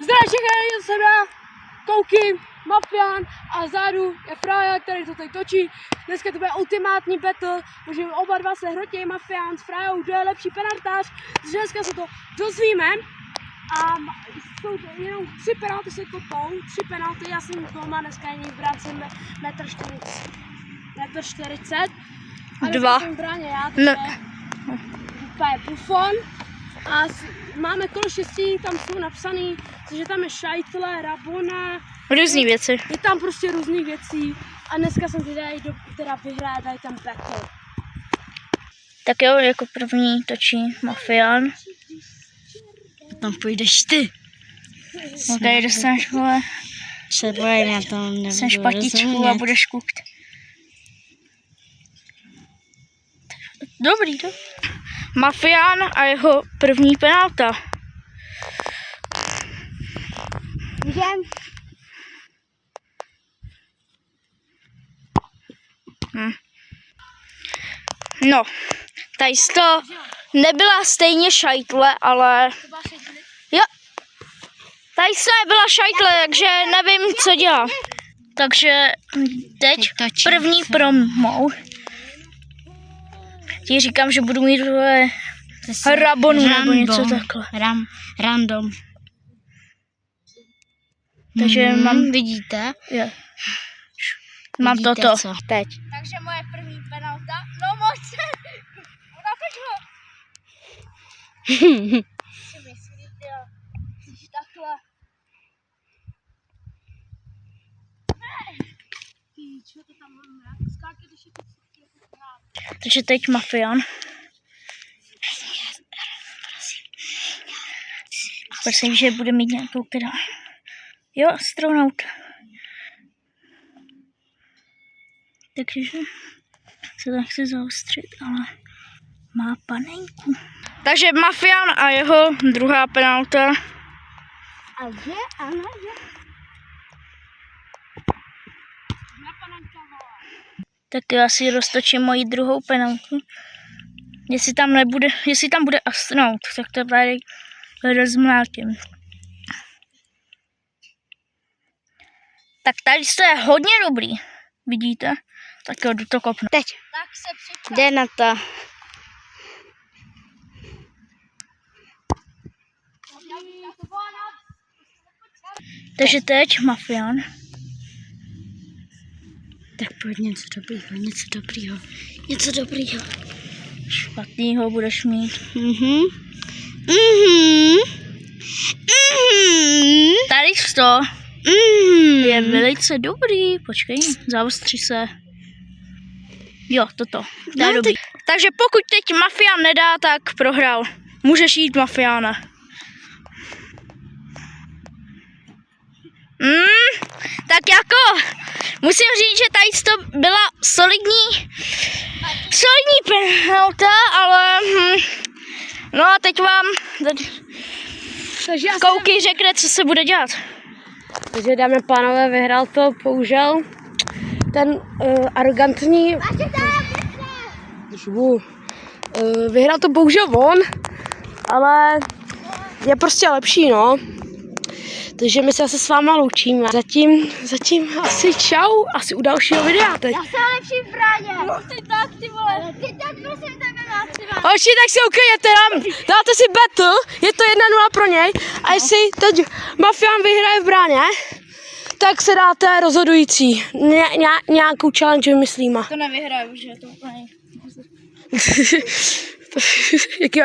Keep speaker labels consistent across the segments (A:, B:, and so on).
A: Zdravím všechny, jsem já, Kouky, Mafián a zádu je Fraja, který to teď točí. Dneska to bude ultimátní battle, protože oba dva se hrotí, Mafián s Frajou, kdo je lepší penaltář. Takže dneska se to dozvíme a jsou to jenom 3 penalty se kopou, 3 penalty, já jsem golman dneska jiný v bránce 1,40 m. A dneska jsem v bráně já, takže úplně bufon. A máme kolo 6, tam jsou napsaný, že tam je šajtle, rabona.
B: Různý věci.
A: Je tam prostě různý věcí. A dneska jsem teda vyhrál tady tam battle.
B: Tak jo, jako první točí Mafián.
C: Tam půjdeš ty.
B: No tady dostaneš, vole,
C: Se bojím, já to nebudu
B: dostaneš patičku a budeš kukt. Dobrý, to. Mafián a jeho první penalta.
A: Můžem?
B: No, tady to nebyla stejně šajtle, ale... Jo, tady to nebyla šajtle, takže nevím, co dělá. Takže teď první promou. Ti říkám, že budu mít rabonu nebo něco takhle.
C: Random.
B: Takže mám,
C: vidíte?
B: jo. Mám
C: Vidíte
B: toto
C: co?
B: teď. Takže moje první penalta. No moc se. Napiš ho. Si myslíte, jo. Jsi takhle. Takže teď Mafián. Prosím, že bude mít nějakou teda. Jo, astronaut. Takže se to chce zaostřit, ale má panenku. Takže Mafián a jeho druhá penalta.
A: A že? Ano, že?
B: Tak já si roztočím moji druhou penaltu. Jestli tam bude astronaut, tak to tady rozmlátím. Tak tady to je hodně dobrý. Vidíte? Tak jo, jdu to kopnu.
C: Teď.
B: Tak se připrav.
C: Jde na to.
B: Takže teď Mafián.
C: Tak pojď něco dobrýho. Něco dobrýho.
B: Špatnýho budeš mít. Tady to je velice dobrý. Počkej, zaostří se. Jo, toto. To je dobrý. Takže pokud teď Mafián nedá, tak prohrál. Můžeš jít Mafiána. Tak jako, musím říct, že tady to byla solidní penalta, ale no a teď vám Kouky řekne, co se bude dělat.
A: Takže dámy a pánové, vyhrál to, bohužel, ten arrogantní... vyhrál to bohužel on, ale je prostě lepší, no. Takže my se asi s váma loučíme. Zatím asi čau, asi u dalšího videa teď.
B: Já jsem lepší v bráně. No ty tak, ty vole. Ty tak prosím tebe nácivat.
A: Hoši, tak si ukryjete nám, dáte si battle, je to 1-0 pro něj. A jestli teď Mafián vyhraje v bráně, tak se dáte rozhodující. Nějakou challenge vymyslíme.
B: To nevyhraje, už je to úplně...
A: Jaký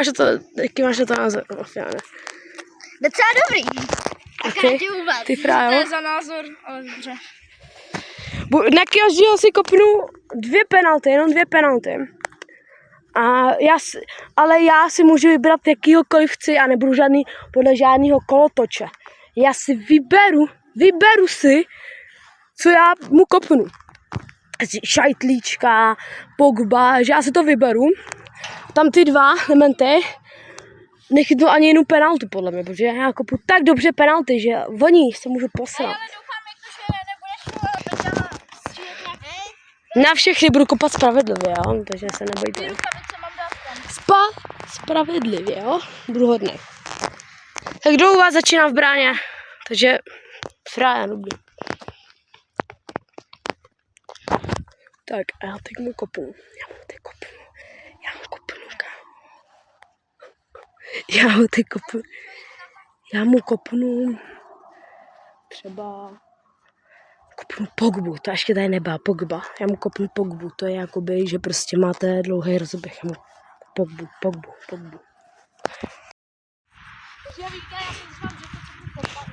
A: máš to názor, Mafiáne?
B: Docela dobrý.
A: Okay. Ty Frájo.
B: To je za názor, ale dobře.
A: Na každého si kopnu 2 penalty, jenom 2 penalty. Ale já si můžu vybrat jakýhokoliv chci a nebudu podle žádného kolotoče. Já si vyberu si, co já mu kopnu. Šajtlíčka, Pogba, že já si to vyberu. Tam ty 2 elementy nechytnu ani jednu penaltu podle mě, protože já kopu tak dobře penalty, že oni se můžu posrat.
B: Ale doufám, že nebudeš
A: Na všechny budu kopat spravedlivě, jo? Takže se nebojte.
B: rukavice mám dát tam.
A: Spravedlivě, jo? Budu hodnej. Tak kdo u vás začíná v bráně? Takže frája dobrý. Tak a já teď mu kopnu. Já mu kopnu třeba Pogbu, to ještě tady nebyla Pogba. Já mu kopnu Pogbu, to je jakoby, že prostě máte dlouhý rozeběh. Pogbu.
B: Já víte, já jsem s vám řekl, co budu kopat.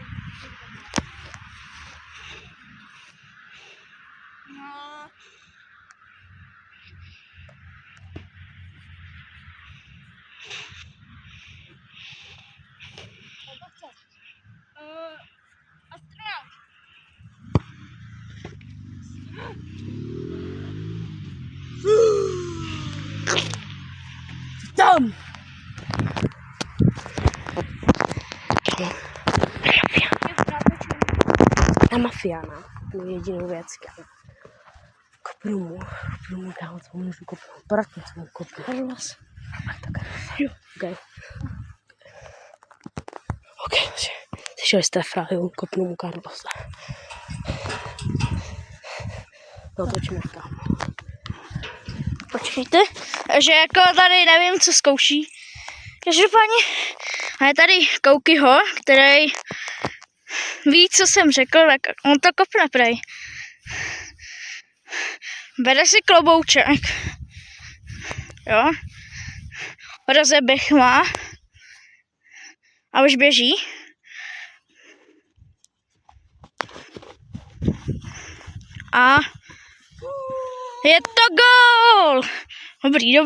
B: No. Astronaut.
A: Tam! Na mafiána. To je jedinou věc, kámo. Kopnu mu, kámo, co můžu kopnout. Poradně, co mu kopnu. Carlos. Jo, ok, slyšeli jste fráju, kopnu mu Carlosa. No, točíme, kámo.
B: Počkejte, že jako tady nevím, co zkouší. Každopádně, a je tady Koukyho, který ví, co jsem řekl, tak on to kopne prej. Bere si klobouček, jo, rozeběh má a už běží. A je to gól! Dobrý.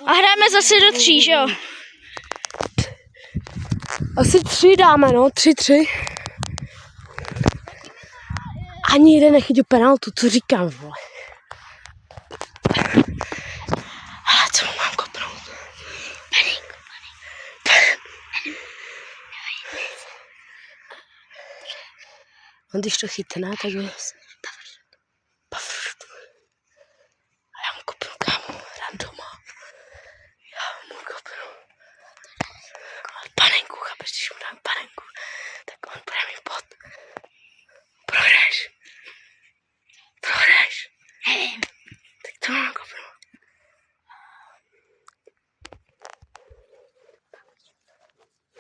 B: A hrajeme zase do 3, že jo?
A: Asi 3 dáme, no, 3. Ani jeden nechytil penaltu, co říkám, vole. Ale co mu mám kopnout? On když to chytne, tak je... A já mu kopnu, kámo, randoma. Panenku, chápeš, když mu dám panenku, tak on bude mi pod. Prohraješ. Tak to mám kopnu.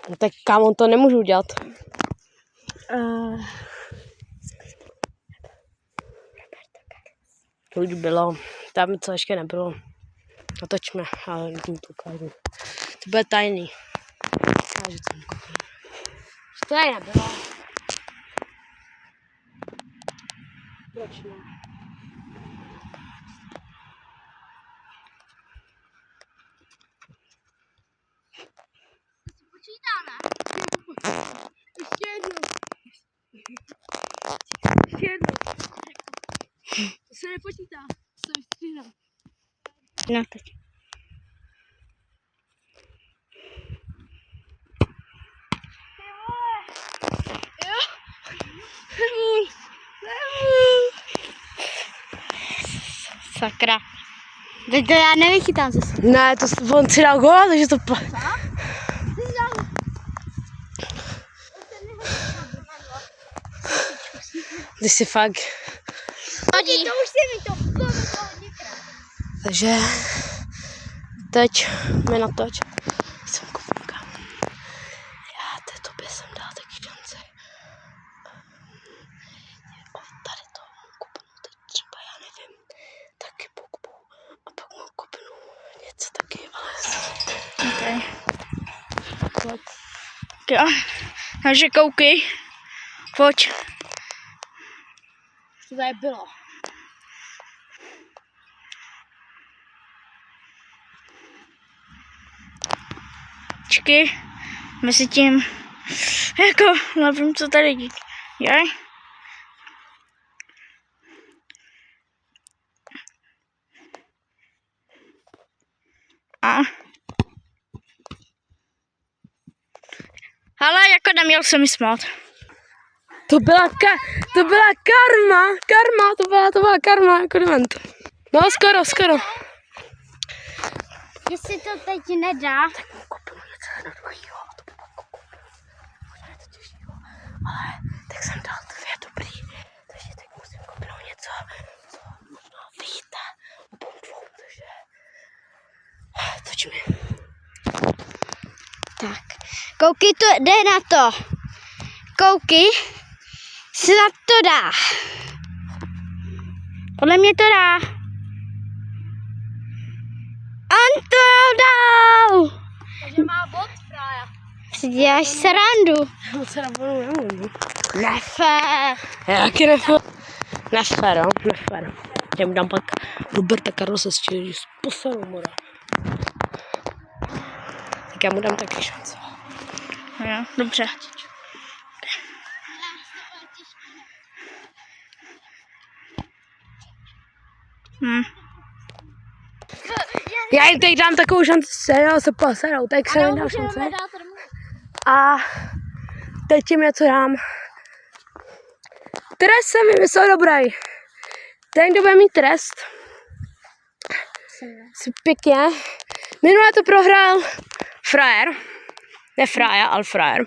A: No tak kámo, to nemůžu udělat. To už bylo, tam co ještě nebylo. Natočme, ale to ukážu. To bude tajný. Ukážu, co mu kopnu. To tady nebylo. Proč ne?
B: Počítáme.
A: Ještě jednou. To se nepočítá. To je střídám.
B: No teď. Sakra.
C: Teď to já nevychytám zase.
A: Ne, to on si dal góla, takže to... Ty si fakt...
B: Hodí. To už si mi to
A: Takže... Teď mi natoč. Jsem kopnka. Já tobě jsem dal taky šance. Tady to mu kopnu teď třeba, já nevím, taky Pogbu. A pak mu kopnu něco taky, ale...
B: Okay. Jo. Takže koukej. Pojď.
A: Co tady bylo?
B: Počkej. Mezi tím. Jako, nevím, co tady dít. Jaj. A. Ale jako neměl se mi smát.
A: To byla karma, to byla karma, jako dement. No, skoro.
C: Jestli to teď nedá.
A: Tak mu kopnu něco do druhýho, to bylo kopnu. Možná je to těžšího. Ale tak jsem dal 2 dobrý. Takže teď musím koupnout něco, co možná vyjde. Obou 2, takže točíme.
C: Tak, koukej, to jde na to. Koukej, snad to dá. Podle mě to dá. On to dal.
B: Takže má bod, Frája.
C: Si děláš srandu.
A: No se naplnou nemůžu.
C: Nefér.
A: Jaký nefér? Nefér, jo? Nefér. Já mu dám pak Roberta Carlose s čili s posadou mora. Tak já mu dám taky šanci.
B: Jo, dobře.
A: Já jim teď dám takovou šanci, jo, se posadou, tak se jim dám šanci. A teď jim něco dám. Trest jsem vymyslel dobrý. Ten, kdo bude mít trest, si pěkně. Minule to prohrál frajer. Ne Frája, ale frajer.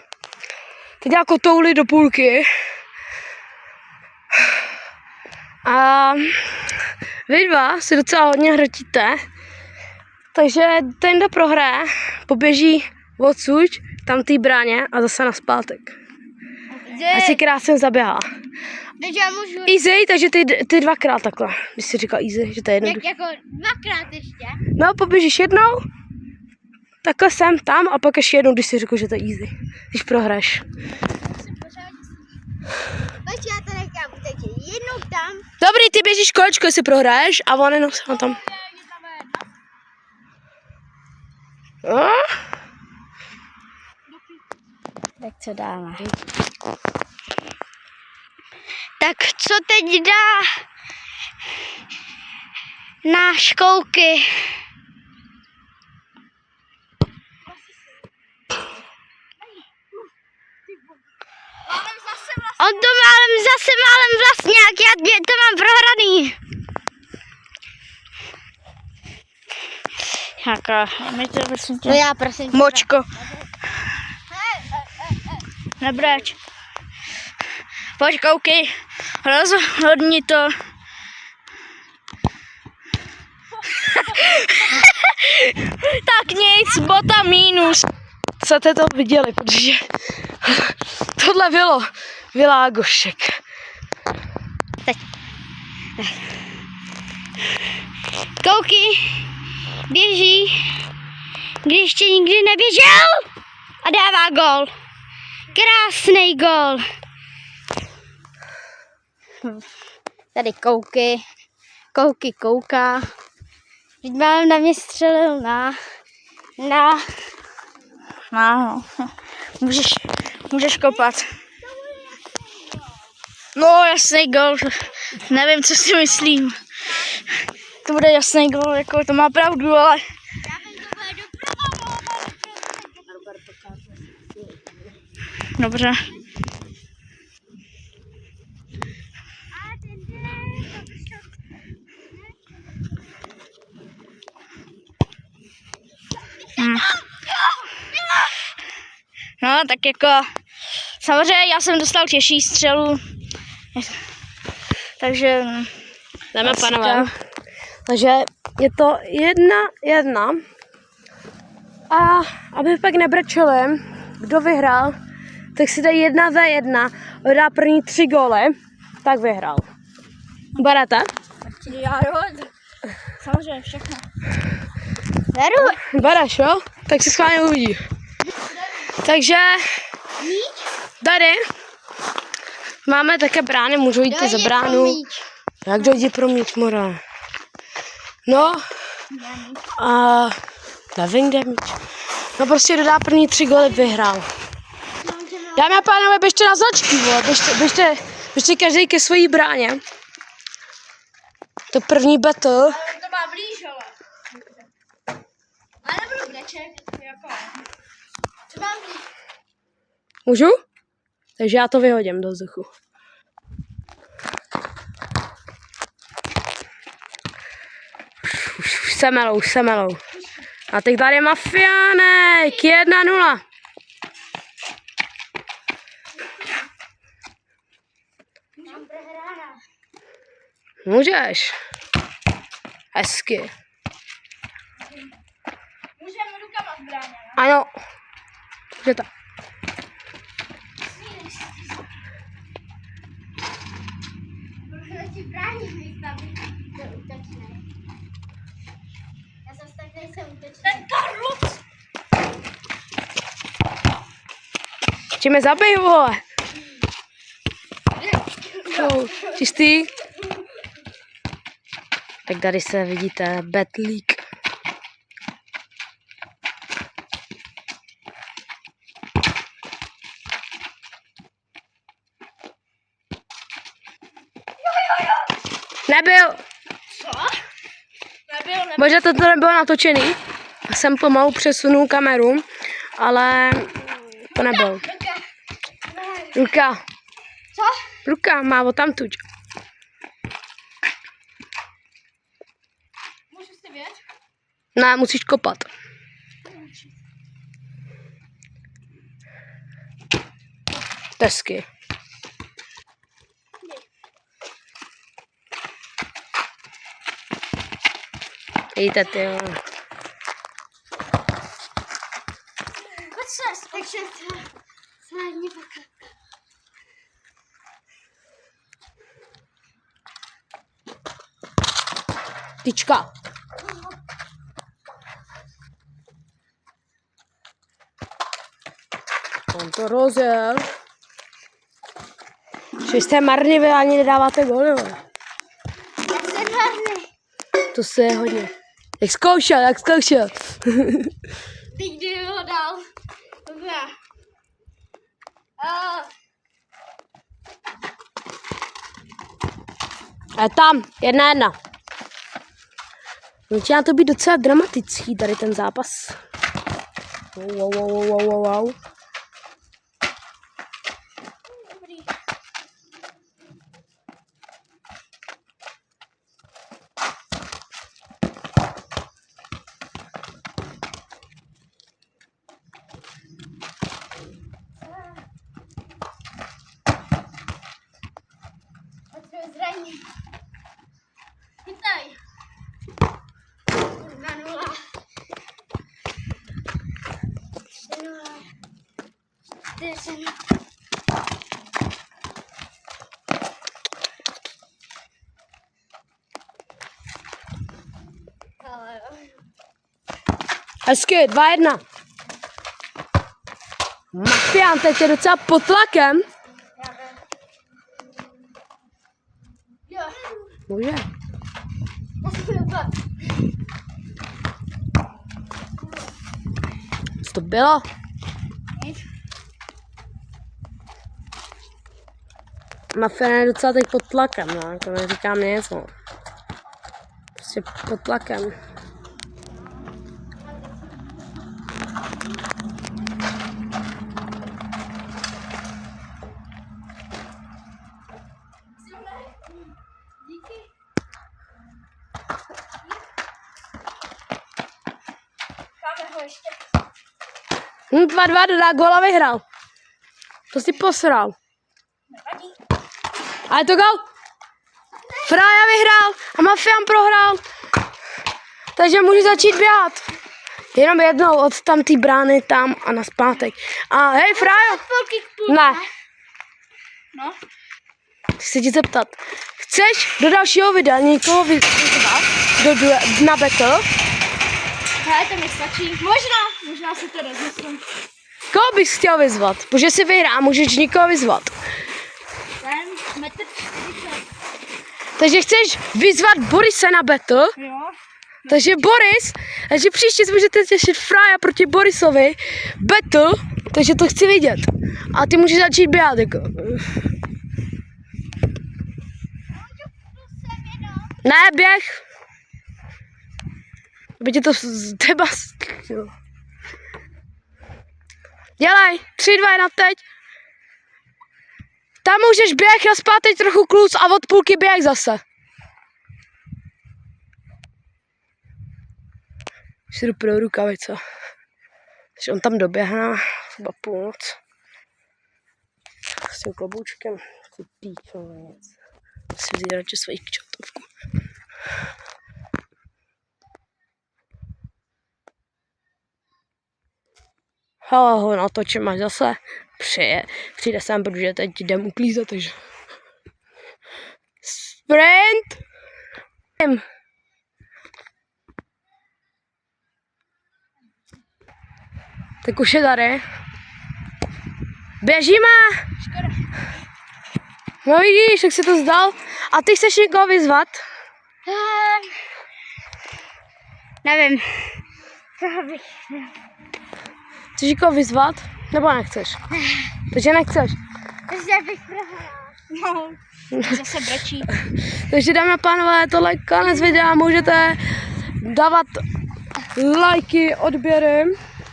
A: Teď dá kotouli do půlky. A vy dva si docela hodně hrotíte. Takže ten, kdo prohraje, poběží odsud, tam té bráně a zase naspátek. Ať si krásně zaběhá.
C: Takže já můžu
A: Easy, takže ty 2krát takhle. Když jsi říkal easy, že to je jednoduché.
C: jako 2krát ještě.
A: No, poběžíš jednou, takhle sem, tam a pak ještě jednou, když jsi řekl, že to je easy. Když prohraješ.
C: Takže já to nechám, takže jednou tam.
A: Dobrý, ty běžíš kolečko, jestli prohraješ a on jenom se tam. No?
C: Tak co dáme? Tak co teď dá na školky? On to málem vlastňák, já to mám prohraný.
B: Jaká, mi to prosím tě.
C: No já prosím tě.
B: Močko. Nebreč. Pojď, koukej. Rozhodni to. Tak nic, bota mínus.
A: Co jste to viděli, protože tohle bylo Világošek.
C: Koukej, běží, když ještě nikdy neběžel a dává gól. Krásný gól. Tady kouky kouká. Teď mám na mě střelil na.
B: No, můžeš kopat. No, jasný gol. Nevím, co si myslím. To bude jasný gol, jako to má pravdu, ale... Dobře. No, tak jako... Samozřejmě já jsem dostal těžší střelu. Takže...
A: Dáme, panové. Takže je to 1-1. A aby pak nebrečeli, kdo vyhrál, tak si dají 1-1. Dá první 3 góly, tak vyhrál. Berete?
B: Já jo, samozřejmě všechno.
C: Beru.
A: Bereš, jo? Tak si schválně uvidí. Takže tady máme také brány, můžou jít za bránu. Jak dojde pro míč, mora? No, a nevím, kde míč. No prostě dodá první 3 góly, vyhrál. Dámy a pánové, běžte na značky, běžte každý ke svojí bráně. To první battle.
B: Ale to má blíž, ale. Ale nebudu neček, jako. Co mám blíž?
A: Můžu? Takže já to vyhodím do vzduchu. Už se melou. A teď tady je Mafiánek, 1-0. Můžeš. Hezky.
B: Můžeme rukama zbraně.
A: Ano. Může to.
C: Ti brání vystaví do útočné. Já zase tak nejsem útočný.
B: Ten Karlus!
A: Či mě zabij, vole. Čistý. Tak tady se vidíte betlík. Nebyl.
B: Co? Nebyl.
A: Možná to nebylo natočený. Já jsem pomalu přesunul kameru, ale to nebyl. Ruka.
C: Co?
A: Ruka má o tamtuť.
B: Můžu si vědět?
A: Ne, musíš kopat. Hezky. Vidíte, ty jo.
C: Takže sládně poklad.
A: Tyčka. On to rozjel. Že jste marniví a ani nedáváte gól, jo.
C: Já jsem hlavný.
A: To se je hodně. Jak zkoušel.
C: Teď kdy ho dal. Dobrá.
A: A tam, 1-1. Začíná to být docela dramatický tady ten zápas. Wow.
C: Zraní.
B: Chytaj.
C: 2-0. 4.
A: Hezky, 2-1. Mafián teď je docela pod tlakem.
C: Jo.
A: Může. Co to bylo? Mafián je docela teď pod tlakem, no, to neříkám něco. Prostě pod tlakem.
B: Díky. Dáme ho ještě.
A: 2-2 dodá góla, vyhrál. To si posral.
B: Nevadí.
A: A je to gól. Fraja vyhrál a Mafián prohrál. Takže můžu začít běhat. Jenom jednou od tam té brány tam a naspátek. A hej, Frajo. Ne.
B: No.
A: Chci ti zeptat. Chceš do dalšího videa někoho vyzvat na battle?
B: Hele, to mi stačí. Možná si to rozmyslím.
A: Koho bys chtěl vyzvat? Protože si vyhrá, můžeš někoho vyzvat.
B: Ten metr 40.
A: Takže chceš vyzvat Borise na battle?
B: Jo.
A: Takže Boris, takže příště si můžete těšit Fraja proti Borisovi battle, takže to chci vidět. A ty můžeš začít běhat, jako. Ne, běh. Aby tě to z teba... Dělej, 3, 2, 1, teď. Tam můžeš běh, naspátek trochu kluc a od půlky běh zase. Už jdu pro rukavice. Takže on tam doběhne, třeba půlnoc. S tím kloboučkem. Ty píčo, nic. Si vzít radši svoji kčotovku. hele ho natočím až zase přijde sem, protože teď jdem uklízet, takže sprint! Tak už je tady. Běžíme! No vidíš, jak se to zdal. A ty chceš někoho vyzvat?
C: Nevím.
A: Chceš někoho vyzvat? Nebo nechceš? Takže nechceš.
C: Takže bych prohrál.
B: No, zase brečí.
A: Takže dámy a pánové, tohle je konec videa, můžete dávat lajky, odběry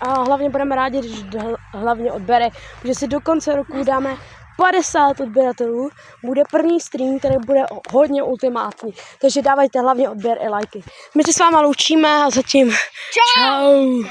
A: a hlavně budeme rádi, když hlavně odběry, protože si do konce roku dáme 50 odběratelů, bude první stream, který bude hodně ultimátní, takže dávajte hlavně odběr i lajky. My se s váma loučíme a zatím čau.